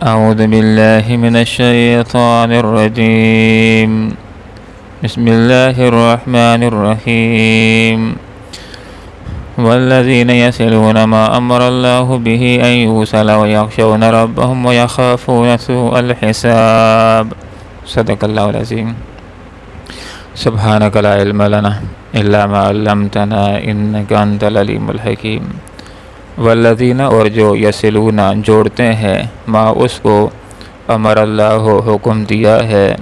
أعوذ بالله من الشيطان الرجيم. بسم الله الرحمن الرحيم. والذين يصلون ما أمر الله به أن يوصل ويخشون ربهم ويخافون سوء الحساب. صدق الله العظيم. سبحانك لا علم لنا إلا ما علمتنا إنك أنت العليم الحكيم. والذین اور جو یصلون جوڑتے ہیں ما اس کو امر اللہ حکم دیا ہے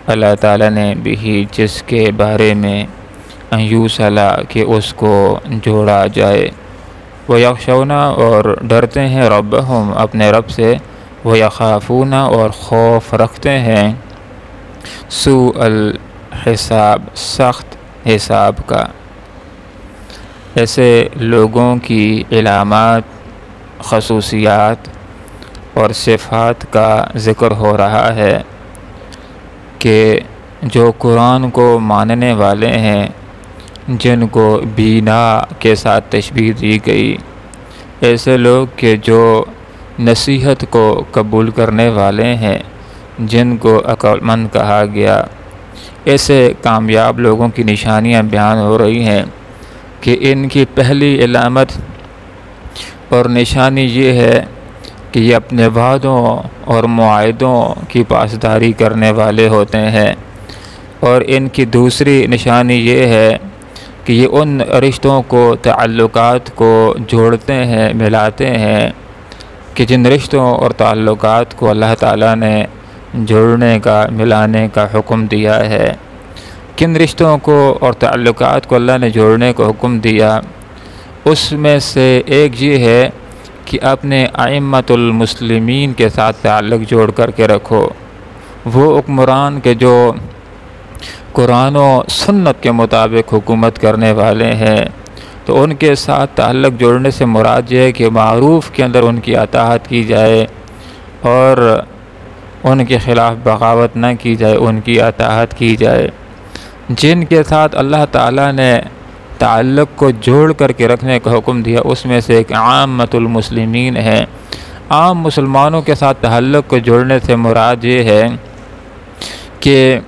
اللہ تعالیٰ نے بھی جس کے بارے میں ان یوصل کہ اس کو جوڑا جائے ویخشون اور ڈرتے ہیں ربہم اپنے رب سے ویخافون اور خوف رکھتے ہیں سوء الحساب سخت حساب کا۔ ایسے لوگوں کی علامات خصوصیات اور صفات کا ذکر ہو رہا ہے کہ جو قرآن کو ماننے والے ہیں جن کو بینا کے ساتھ تشبیہ دی گئی، ایسے لوگ کہ جو نصیحت کو قبول کرنے والے ہیں جن کو عقل مند کہا گیا، ایسے کامیاب لوگوں کی نشانیاں بیان ہو رہی ہیں کہ ان کی پہلی علامت اور نشانی یہ ہے کہ یہ اپنے وعدوں اور معاہدوں کی پاسداری کرنے والے ہوتے ہیں، اور ان کی دوسری نشانی یہ ہے کہ یہ ان رشتوں کو تعلقات کو جوڑتے ہیں ملاتے ہیں کہ جن رشتوں اور تعلقات کو اللہ تعالیٰ نے جوڑنے کا ملانے کا حکم دیا ہے۔ کن رشتوں کو اور تعلقات کو اللہ نے جوڑنے کو حکم دیا، اس میں سے ایک یہ ہے کہ اپنے ائمۃ المسلمین کے ساتھ تعلق جوڑ کر کے رکھو، وہ حکمران کے جو قرآن و سنت کے مطابق حکومت کرنے والے ہیں، تو ان کے ساتھ تعلق جوڑنے سے مراد یہ ہے کہ معروف کے اندر ان کی اطاعت کی جائے اور ان کے خلاف بغاوت نہ کی جائے، ان کی اطاعت کی جائے۔ جن کے ساتھ اللہ تعالیٰ نے تعلق کو جوڑ کر کے رکھنے کا حکم دیا، اس میں سے ایک عامۃ المسلمین ہے۔ عام مسلمانوں کے ساتھ تعلق کو جوڑنے سے مراد یہ ہے کہ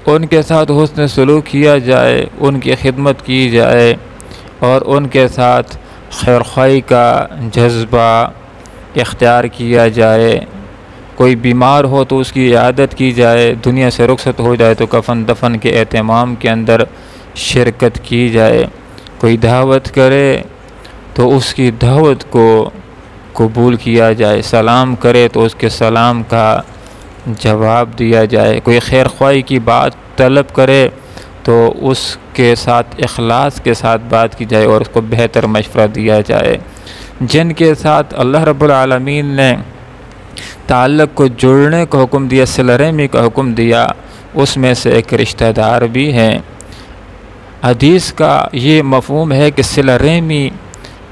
ان کے ساتھ حسن سلوک کیا جائے، ان کی خدمت کی جائے اور ان کے ساتھ خیرخواہی کا جذبہ اختیار کیا جائے۔ کوئی بیمار ہو تو اس کی عیادت کی جائے، دنیا سے رخصت ہو جائے تو کفن دفن کے اہتمام کے اندر شرکت کی جائے، کوئی دعوت کرے تو اس کی دعوت کو قبول کیا جائے، سلام کرے تو اس کے سلام کا جواب دیا جائے، کوئی خیر خواہی کی بات طلب کرے تو اس کے ساتھ اخلاص کے ساتھ بات کی جائے اور اس کو بہتر مشورہ دیا جائے۔ جن کے ساتھ اللہ رب العالمین نے تعلق کو جوڑنے کا حکم دیا، صلہ رحمی کا حکم دیا، اس میں سے ایک رشتہ دار بھی ہیں۔ حدیث کا یہ مفہوم ہے کہ صلہ رحمی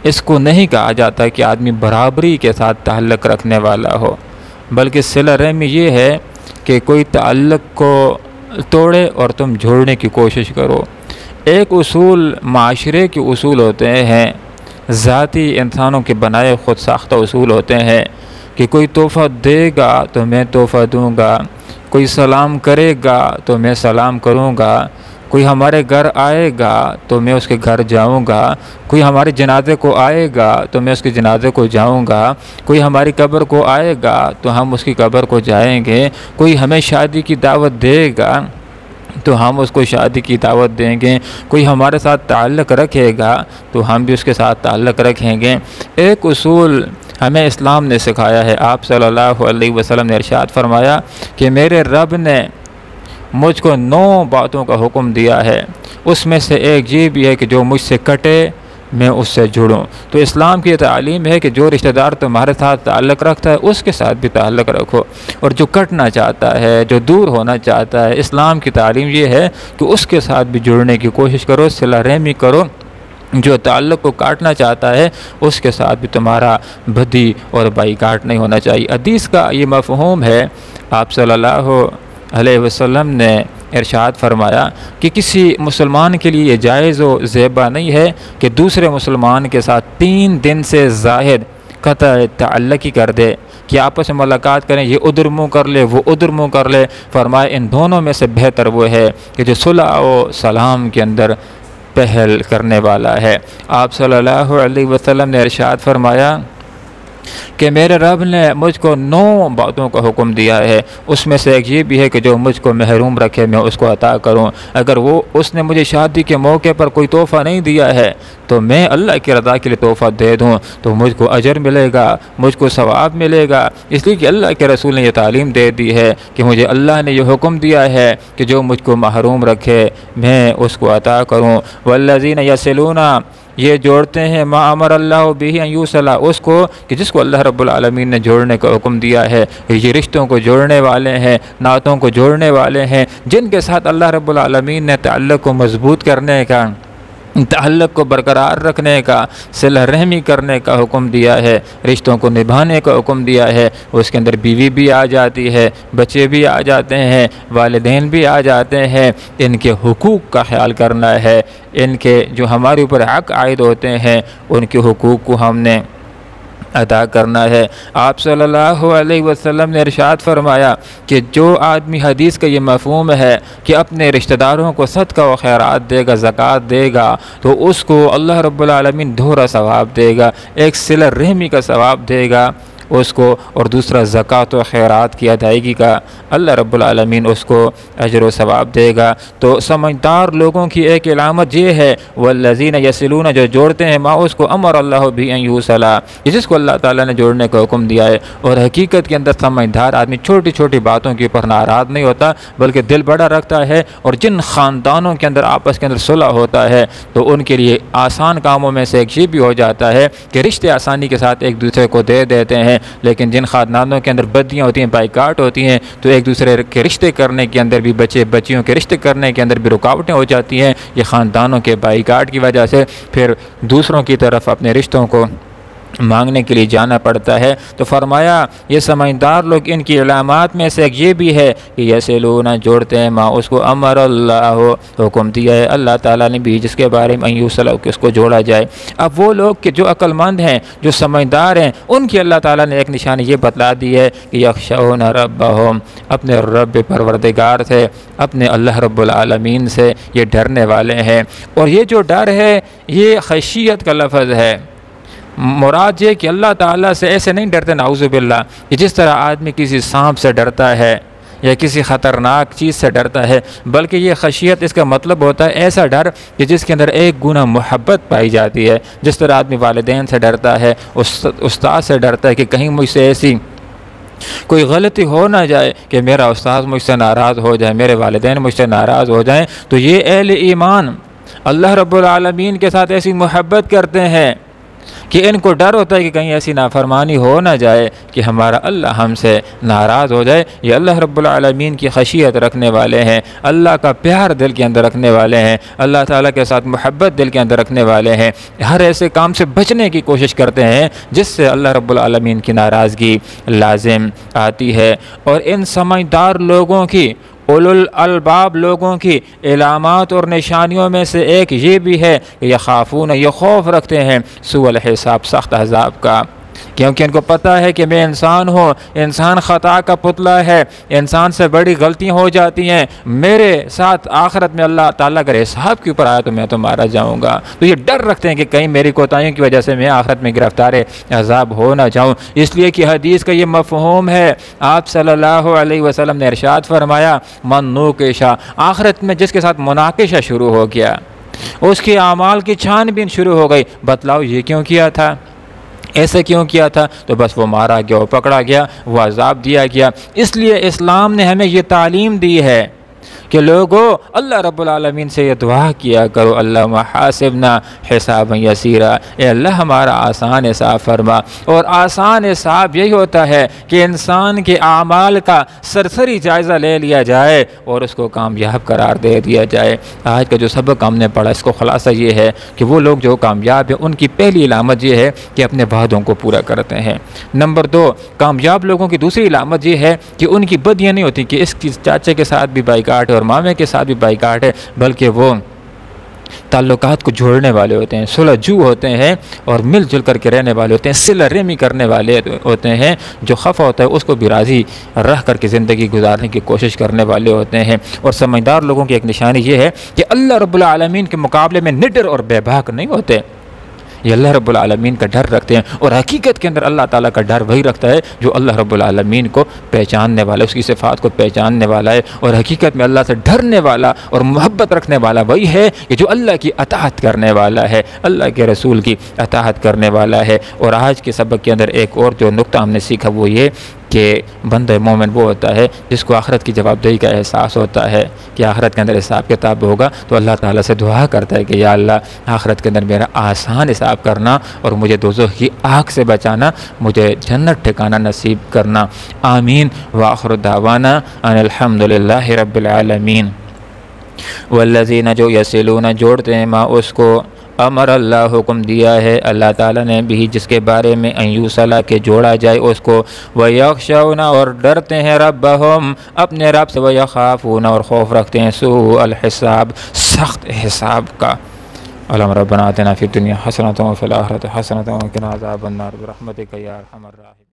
اس کو نہیں کہا جاتا کہ آدمی برابری کے ساتھ تعلق رکھنے والا ہو، بلکہ صلہ رحمی یہ ہے کہ کوئی تعلق کو توڑے اور تم جوڑنے کی کوشش کرو۔ ایک اصول معاشرے کے اصول ہوتے ہیں، ذاتی انسانوں کے بنائے خود ساختہ اصول ہوتے ہیں کہ کوئی تحفہ دے گا تو میں تحفہ دوں گا، کوئی سلام کرے گا تو میں سلام کروں گا، کوئی ہمارے گھر آئے گا تو میں اس کے گھر جاؤں گا، کوئی ہمارے جنازے کو آئے گا تو میں اس کے جنازے کو جاؤں گا، کوئی ہماری قبر کو آئے گا تو ہم اس کی قبر کو جائیں گے، کوئی ہمیں شادی کی دعوت دے گا تو ہم اس کو شادی کی دعوت دیں گے، کوئی ہمارے ساتھ تعلق رکھے گا تو ہم بھی اس کے ساتھ تعلق رکھیں گے۔ ایک اصول ہمیں اسلام نے سکھایا ہے۔ آپ صلی اللہ علیہ وسلم نے ارشاد فرمایا کہ میرے رب نے مجھ کو 9 باتوں کا حکم دیا ہے، اس میں سے ایک یہ بھی ہے کہ جو مجھ سے کٹے میں اس سے جڑوں۔ تو اسلام کی تعلیم ہے کہ جو رشتہ دار تمہارے ساتھ تعلق رکھتا ہے اس کے ساتھ بھی تعلق رکھو، اور جو کٹنا چاہتا ہے، جو دور ہونا چاہتا ہے، اسلام کی تعلیم یہ ہے کہ اس کے ساتھ بھی جڑنے کی کوشش کرو، صلہ رحمی کرو۔ جو تعلق کو کاٹنا چاہتا ہے اس کے ساتھ بھی تمہارا بدی اور بائی کاٹ نہیں ہونا چاہیے۔ حدیث کا یہ مفہوم ہے۔ آپ صلی اللہ علیہ وسلم نے ارشاد فرمایا کہ کسی مسلمان کے لیے یہ جائز و زیبا نہیں ہے کہ دوسرے مسلمان کے ساتھ 3 دن سے زائد قطع تعلق ہی کر دے کہ آپس میں ملاقات کریں، یہ ادھر منہ کر لے وہ ادھر منہ کر لے، فرمائے ان دونوں میں سے بہتر وہ ہے کہ جو صلح و سلام کے اندر پہل کرنے والا ہے۔ آپ صلی اللہ علیہ وسلم نے ارشاد فرمایا کہ میرے رب نے مجھ کو 9 باتوں کا حکم دیا ہے، اس میں سے ایک یہ بھی ہے کہ جو مجھ کو محروم رکھے میں اس کو عطا کروں۔ اگر اس نے مجھے شادی کے موقع پر کوئی تحفہ نہیں دیا ہے تو میں اللہ کی رضا کے لیے تحفہ دے دوں تو مجھ کو اجر ملے گا، مجھ کو ثواب ملے گا، اس لیے کہ اللہ کے رسول نے یہ تعلیم دے دی ہے کہ مجھے اللہ نے یہ حکم دیا ہے کہ جو مجھ کو محروم رکھے میں اس کو عطا کروں۔ والذین یصلون، یہ جوڑتے ہیں ما امر اللہ بہ ان یوصل، اس کو کہ جس کو اللہ رب العالمین نے جوڑنے کا حکم دیا ہے، یہ رشتوں کو جوڑنے والے ہیں، نعتوں کو جوڑنے والے ہیں، جن کے ساتھ اللہ رب العالمین نے تعلق کو مضبوط کرنے کا، تعلق کو برقرار رکھنے کا، صلہ رحمی کرنے کا حکم دیا ہے، رشتوں کو نبھانے کا حکم دیا ہے۔ اس کے اندر بیوی بھی آ جاتی ہے، بچے بھی آ جاتے ہیں، والدین بھی آ جاتے ہیں، ان کے حقوق کا خیال کرنا ہے، ان کے جو ہمارے اوپر حق عائد ہوتے ہیں ان کے حقوق کو ہم نے ادا کرنا ہے۔ آپ صلی اللہ علیہ وسلم نے ارشاد فرمایا کہ جو آدمی، حدیث کا یہ مفہوم ہے کہ اپنے رشتہ داروں کو صدقہ و خیرات دے گا، زکوٰۃ دے گا، تو اس کو اللہ رب العالمین دوہرا ثواب دے گا، ایک صلہ رحمی کا ثواب دے گا اس کو، اور دوسرا زکوٰۃ و خیرات کی ادائیگی کا اللہ رب العالمین اس کو اجر و ثواب دے گا۔ تو سمجھدار لوگوں کی ایک علامت یہ ہے والذین یصلون، جو جوڑتے ہیں ما اس کو امر اللہ بہ ان یوصل، جس کو اللہ تعالیٰ نے جوڑنے کا حکم دیا ہے۔ اور حقیقت کے اندر سمجھدار آدمی چھوٹی چھوٹی باتوں کے اوپر ناراض نہیں ہوتا بلکہ دل بڑا رکھتا ہے، اور جن خاندانوں کے اندر آپس کے اندر صلح ہوتا ہے تو ان کے لیے آسان کاموں میں سے ایک یہ بھی ہو جاتا ہے کہ رشتے آسانی کے ساتھ ایک دوسرے کو دے دیتے ہیں، لیکن جن خاندانوں کے اندر بدیاں ہوتی ہیں، بائیکاٹ ہوتی ہیں، تو ایک دوسرے کے رشتے کرنے کے اندر بھی، بچیوں کے رشتے کرنے کے اندر بھی رکاوٹیں ہو جاتی ہیں، یہ خاندانوں کے بائیکاٹ کی وجہ سے پھر دوسروں کی طرف اپنے رشتوں کو مانگنے کے لیے جانا پڑتا ہے۔ تو فرمایا یہ سمجھدار لوگ، ان کی علامات میں سے ایک یہ بھی ہے کہ یصلون، جوڑتے ہیں ما اس کو امر اللہ، حکم دیا ہے اللہ تعالیٰ نے بھی جس کے بارے میں ان یوصل، کہ اس کو جوڑا جائے۔ اب وہ لوگ کہ جو عقل مند ہیں، جو سمجھدار ہیں، ان کی اللہ تعالیٰ نے ایک نشانی یہ بتلا دی ہے کہ یخشون ربہم، اپنے رب پروردگار سے، اپنے اللہ رب العالمین سے یہ ڈرنے والے ہیں۔ اور یہ جو ڈر ہے یہ خشیت کا لفظ ہے، مراد یہ کہ اللہ تعالیٰ سے ایسے نہیں ڈرتے نعوذ باللہ کہ جس طرح آدمی کسی سانپ سے ڈرتا ہے یا کسی خطرناک چیز سے ڈرتا ہے، بلکہ یہ خشیت اس کا مطلب ہوتا ہے ایسا ڈر کہ جس کے اندر ایک گنا محبت پائی جاتی ہے۔ جس طرح آدمی والدین سے ڈرتا ہے، استاد سے ڈرتا ہے کہ کہیں مجھ سے ایسی کوئی غلطی ہو نہ جائے کہ میرا استاد مجھ سے ناراض ہو جائے، میرے والدین مجھ سے ناراض ہو جائیں، تو یہ اہل ایمان اللہ رب العالمین کے ساتھ ایسی محبت کرتے ہیں کہ ان کو ڈر ہوتا ہے کہ کہیں ایسی نافرمانی ہو نہ جائے کہ ہمارا اللہ ہم سے ناراض ہو جائے۔ یہ اللہ رب العالمین کی خشیت رکھنے والے ہیں، اللہ کا پیار دل کے اندر رکھنے والے ہیں، اللہ تعالیٰ کے ساتھ محبت دل کے اندر رکھنے والے ہیں، ہر ایسے کام سے بچنے کی کوشش کرتے ہیں جس سے اللہ رب العالمین کی ناراضگی لازم آتی ہے۔ اور ان سمجھدار لوگوں کی، اولو الالباب لوگوں کی علامات اور نشانیوں میں سے ایک یہ بھی ہے کہ یخافون، یہ خوف رکھتے ہیں سوء الحساب، سخت عذاب کا، کیونکہ ان کو پتہ ہے کہ میں انسان ہوں، انسان خطا کا پتلا ہے، انسان سے بڑی غلطیاں ہو جاتی ہیں، میرے ساتھ آخرت میں اللہ تعالیٰ اگر حساب کے اوپر آیا تو میں تو مارا جاؤں گا۔ تو یہ ڈر رکھتے ہیں کہ کہیں میری کوتاہیوں کی وجہ سے میں آخرت میں گرفتار عذاب ہو نہ جاؤں۔ اس لیے کہ حدیث کا یہ مفہوم ہے، آپ صلی اللہ علیہ وسلم نے ارشاد فرمایا من نوکشا، آخرت میں جس کے ساتھ مناقشہ شروع ہو گیا، اس کے اعمال کی چھان بین شروع ہو گئی، بتلاؤ یہ کیوں کیا تھا، ایسے کیوں کیا تھا، تو بس وہ مارا گیا، وہ پکڑا گیا، وہ عذاب دیا گیا۔ اس لیے اسلام نے ہمیں یہ تعلیم دی ہے کہ لوگوں اللہ رب العالمین سے یہ دعا کیا کرو، اللہم حاسبنا حسابا یسیرا، اے اللہ ہمارا آسان حساب فرما۔ اور آسان حساب یہی ہوتا ہے کہ انسان کے اعمال کا سرسری جائزہ لے لیا جائے اور اس کو کامیاب قرار دے دیا جائے۔ آج کا جو سبق ہم نے پڑھا، اس کو خلاصہ یہ ہے کہ وہ لوگ جو کامیاب ہیں ان کی پہلی علامت یہ ہے کہ اپنے وعدوں کو پورا کرتے ہیں۔ نمبر 2، کامیاب لوگوں کی دوسری علامت یہ ہے کہ ان کی بدیاں نہیں ہوتی کہ اس کی چاچے کے ساتھ بھی بائیکاٹ ہے اور مامے کے ساتھ بھی بائیکاٹ ہے، بلکہ وہ تعلقات کو جوڑنے والے ہوتے ہیں، صلح جو ہوتے ہیں اور مل جل کر کے رہنے والے ہوتے ہیں، صلہ رحمی کرنے والے ہوتے ہیں، جو خفا ہوتا ہے اس کو بھی راضی رہ کر کے زندگی گزارنے کی کوشش کرنے والے ہوتے ہیں۔ اور سمجھدار لوگوں کی ایک نشانی یہ ہے کہ اللہ رب العالمین کے مقابلے میں نڈر اور بے باک نہیں ہوتے، یہ اللہ رب العالمین کا ڈر رکھتے ہیں، اور حقیقت کے اندر اللہ تعالیٰ کا ڈر وہی رکھتا ہے جو اللہ رب العالمین کو پہچاننے والا ہے، اس کی صفات کو پہچاننے والا ہے، اور حقیقت میں اللہ سے ڈرنے والا اور محبت رکھنے والا وہی ہے کہ جو اللہ کی اطاعت کرنے والا ہے، اللہ کے رسول کی اطاعت کرنے والا ہے۔ اور آج کے سبق کے اندر ایک اور جو نقطہ ہم نے سیکھا وہ یہ کہ بندہ مومن وہ ہوتا ہے جس کو آخرت کی جواب دہی کا احساس ہوتا ہے کہ آخرت کے اندر حساب کتاب ہوگا، تو اللہ تعالیٰ سے دعا کرتا ہے کہ یا اللہ آخرت کے اندر میرا آسان حساب کرنا اور مجھے دوزخ کی آگ سے بچانا، مجھے جنت ٹھکانہ نصیب کرنا۔ آمین۔ وآخر دعوانا ان الحمد للہ رب العالمین۔ والذین جو یصلون جوڑتے ہیں ما اس کو امر اللہ حکم دیا ہے اللہ تعالیٰ نے بھی جس کے بارے میں ان یوصلا کہ جوڑا جائے اس کو، ویخشون اور ڈرتے ہیں ربہم اپنے رب سے، ویخافون اور خوف رکھتے ہیں سوء الحساب سخت حساب کا۔ اللہم ربنا آتنا فی الدنیا حسنۃ وفی الآخرۃ حسنۃ وقنا عذاب النار برحمتک یا ارحم الراحمین۔